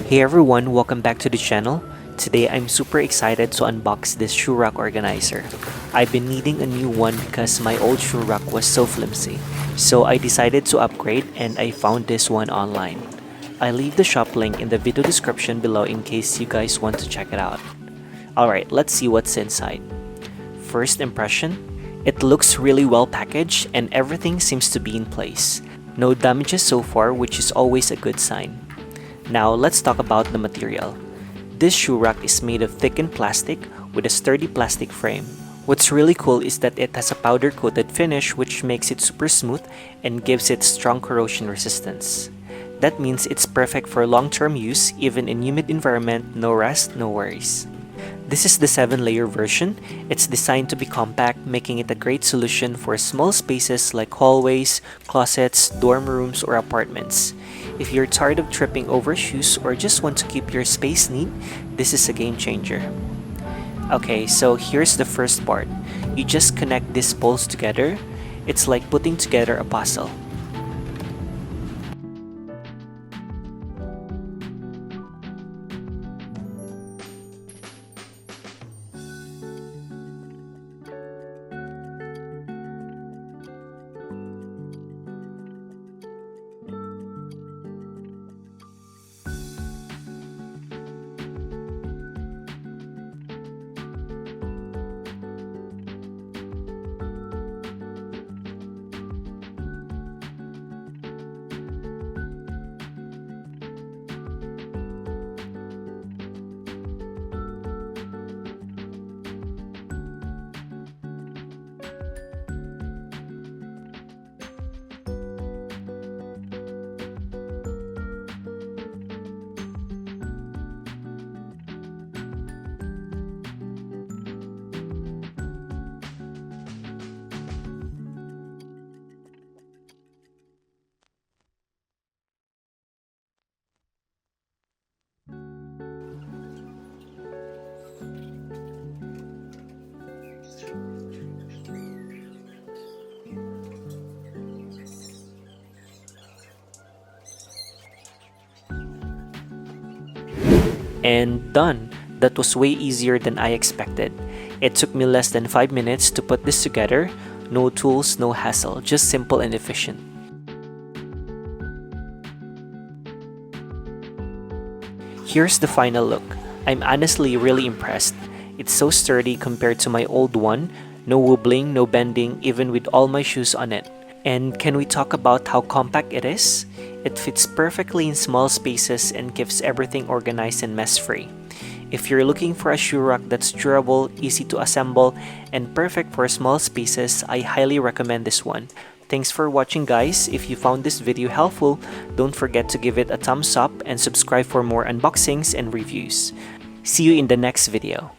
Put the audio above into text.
Hey everyone, welcome back to the channel. Today I'm super excited to unbox this shoe rack organizer. I've been needing a new one because my old shoe rack was so flimsy. So I decided to upgrade and I found this one online. I'll leave the shop link in the video description below in case you guys want to check it out. Alright, let's see what's inside. First impression, it looks really well packaged and everything seems to be in place. No damages so far, which is always a good sign. Now let's talk about the material. This shoe rack is made of thickened plastic with a sturdy plastic frame. What's really cool is that it has a powder coated finish which makes it super smooth and gives it strong corrosion resistance. That means it's perfect for long-term use even in humid environment, no rust, no worries. This is the 7-layer version. It's designed to be compact, making it a great solution for small spaces like hallways, closets, dorm rooms, or apartments. If you're tired of tripping over shoes or just want to keep your space neat, this is a game changer. Okay, so here's the first part. You just connect these poles together. It's like putting together a puzzle. And done! That was way easier than I expected. It took me less than 5 minutes to put this together. No tools, no hassle, just simple and efficient. Here's the final look. I'm honestly really impressed. It's so sturdy compared to my old one. No wobbling, no bending, even with all my shoes on it. And can we talk about how compact it is? It fits perfectly in small spaces and keeps everything organized and mess-free. If you're looking for a shoe rack that's durable, easy to assemble, and perfect for small spaces, I highly recommend this one. Thanks for watching guys. If you found this video helpful, don't forget to give it a thumbs up and subscribe for more unboxings and reviews. See you in the next video.